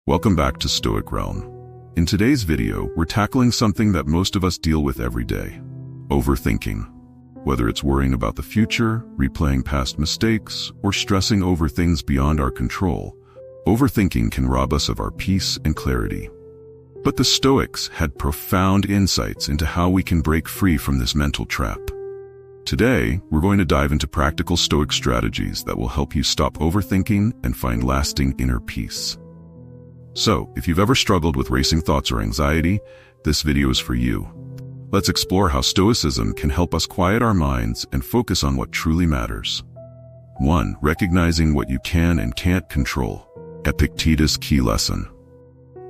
Welcome back to Stoic Realm. In today's video, we're tackling something that most of us deal with every day: overthinking. Whether it's worrying about the future, replaying past mistakes, or stressing over things beyond our control, overthinking can rob us of our peace and clarity. But the Stoics had profound insights into how we can break free from this mental trap. Today, we're going to dive into practical Stoic strategies that will help you stop overthinking and find lasting inner peace. So, if you've ever struggled with racing thoughts or anxiety, this video is for you. Let's explore how Stoicism can help us quiet our minds and focus on what truly matters. 1. Recognizing what you can and can't control. Epictetus' key lesson.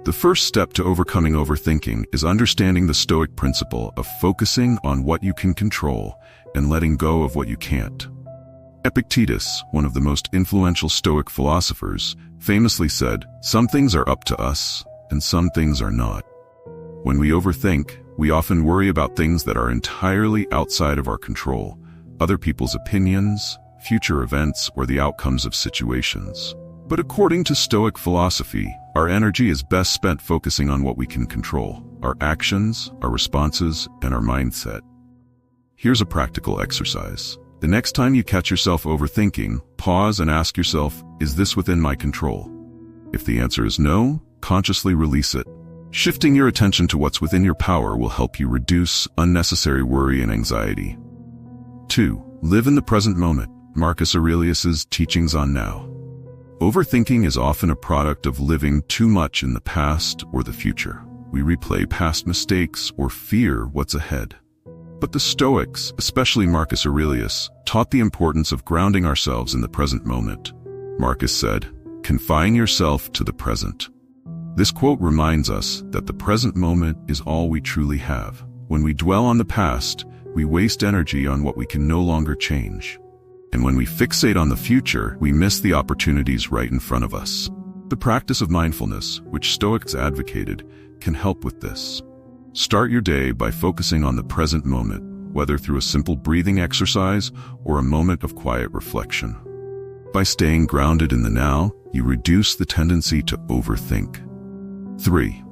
The first step to overcoming overthinking is understanding the Stoic principle of focusing on what you can control and letting go of what you can't. Epictetus, one of the most influential Stoic philosophers, famously said, "Some things are up to us, and some things are not." When we overthink, we often worry about things that are entirely outside of our control: other people's opinions, future events, or the outcomes of situations. But according to Stoic philosophy, our energy is best spent focusing on what we can control: our actions, our responses, and our mindset. Here's a practical exercise. The next time you catch yourself overthinking, pause and ask yourself, is this within my control? If the answer is no, consciously release it. Shifting your attention to what's within your power will help you reduce unnecessary worry and anxiety. 2. Live in the present moment. Marcus Aurelius' teachings on now. Overthinking is often a product of living too much in the past or the future. We replay past mistakes or fear what's ahead. But the Stoics, especially Marcus Aurelius, taught the importance of grounding ourselves in the present moment. Marcus said, "Confine yourself to the present." This quote reminds us that the present moment is all we truly have. When we dwell on the past, we waste energy on what we can no longer change. And when we fixate on the future, we miss the opportunities right in front of us. The practice of mindfulness, which Stoics advocated, can help with this. Start your day by focusing on the present moment, whether through a simple breathing exercise or a moment of quiet reflection. By staying grounded in the now, you reduce the tendency to overthink. 3.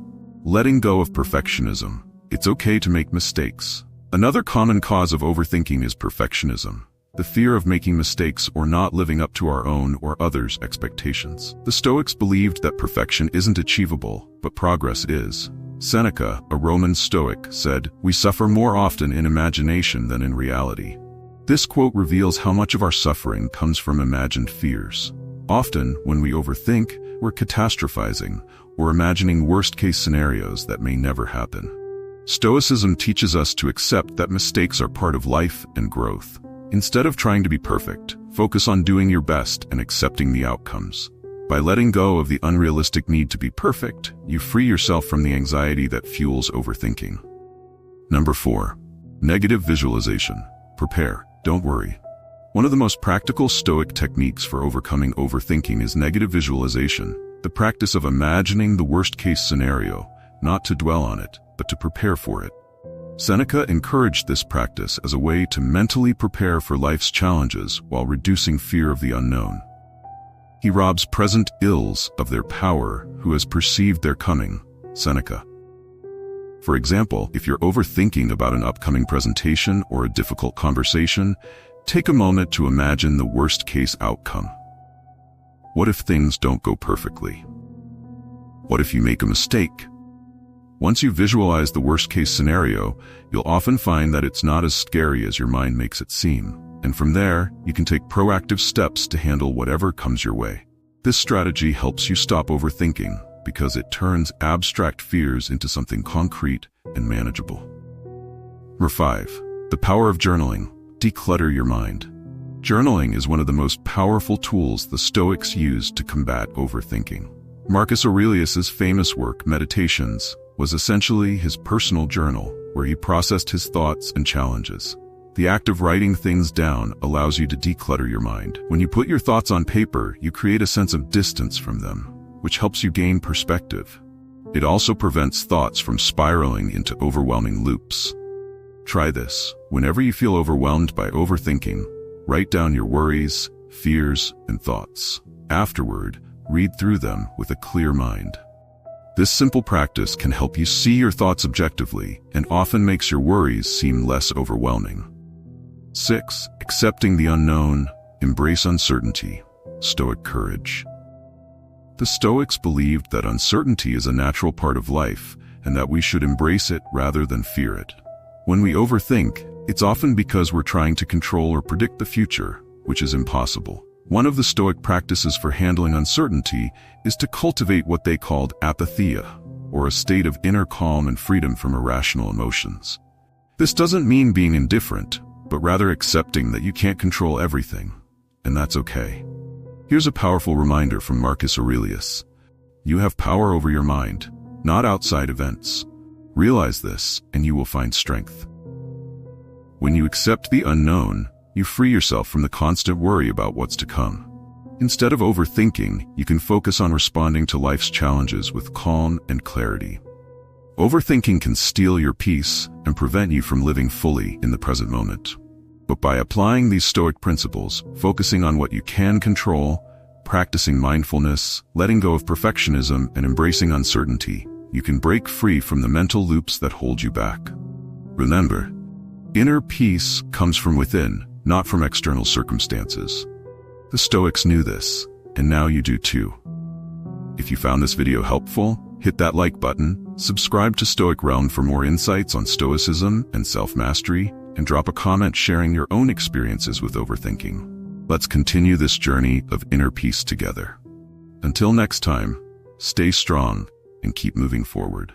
Letting go of perfectionism. It's okay to make mistakes. Another common cause of overthinking is perfectionism, the fear of making mistakes or not living up to our own or others' expectations. The Stoics believed that perfection isn't achievable, but progress is. Seneca, a Roman Stoic, said, "We suffer more often in imagination than in reality." This quote reveals how much of our suffering comes from imagined fears. Often, when we overthink, we're catastrophizing or imagining worst-case scenarios that may never happen. Stoicism teaches us to accept that mistakes are part of life and growth. Instead of trying to be perfect, focus on doing your best and accepting the outcomes. By letting go of the unrealistic need to be perfect, you free yourself from the anxiety that fuels overthinking. 4. Negative visualization. Prepare, don't worry. One of the most practical Stoic techniques for overcoming overthinking is negative visualization, the practice of imagining the worst-case scenario, not to dwell on it, but to prepare for it. Seneca encouraged this practice as a way to mentally prepare for life's challenges while reducing fear of the unknown. He robs present ills of their power who has perceived their coming. Seneca. For example, if you're overthinking about an upcoming presentation or a difficult conversation, take a moment to imagine the worst-case outcome. What if things don't go perfectly? What if you make a mistake? Once you visualize the worst-case scenario, you'll often find that it's not as scary as your mind makes it seem. And from there, you can take proactive steps to handle whatever comes your way. This strategy helps you stop overthinking because it turns abstract fears into something concrete and manageable. 5. The power of journaling. Declutter your mind. Journaling is one of the most powerful tools the Stoics used to combat overthinking. Marcus Aurelius' famous work, Meditations, was essentially his personal journal, where he processed his thoughts and challenges. The act of writing things down allows you to declutter your mind. When you put your thoughts on paper, you create a sense of distance from them, which helps you gain perspective. It also prevents thoughts from spiraling into overwhelming loops. Try this. Whenever you feel overwhelmed by overthinking, write down your worries, fears, and thoughts. Afterward, read through them with a clear mind. This simple practice can help you see your thoughts objectively and often makes your worries seem less overwhelming. 6. Accepting the unknown. Embrace uncertainty. Stoic courage. The Stoics believed that uncertainty is a natural part of life and that we should embrace it rather than fear it. When we overthink, it's often because we're trying to control or predict the future, which is impossible. One of the Stoic practices for handling uncertainty is to cultivate what they called apatheia, or a state of inner calm and freedom from irrational emotions. This doesn't mean being indifferent, but rather accepting that you can't control everything, and that's okay. Here's a powerful reminder from Marcus Aurelius. You have power over your mind, not outside events. Realize this, and you will find strength. When you accept the unknown, you free yourself from the constant worry about what's to come. Instead of overthinking, you can focus on responding to life's challenges with calm and clarity. Overthinking can steal your peace and prevent you from living fully in the present moment. But by applying these Stoic principles, focusing on what you can control, practicing mindfulness, letting go of perfectionism, and embracing uncertainty, you can break free from the mental loops that hold you back. Remember, inner peace comes from within, not from external circumstances. The Stoics knew this, and now you do too. If you found this video helpful, hit that like button, subscribe to Stoic Realm for more insights on Stoicism and self-mastery, and drop a comment sharing your own experiences with overthinking. Let's continue this journey of inner peace together. Until next time, stay strong and keep moving forward.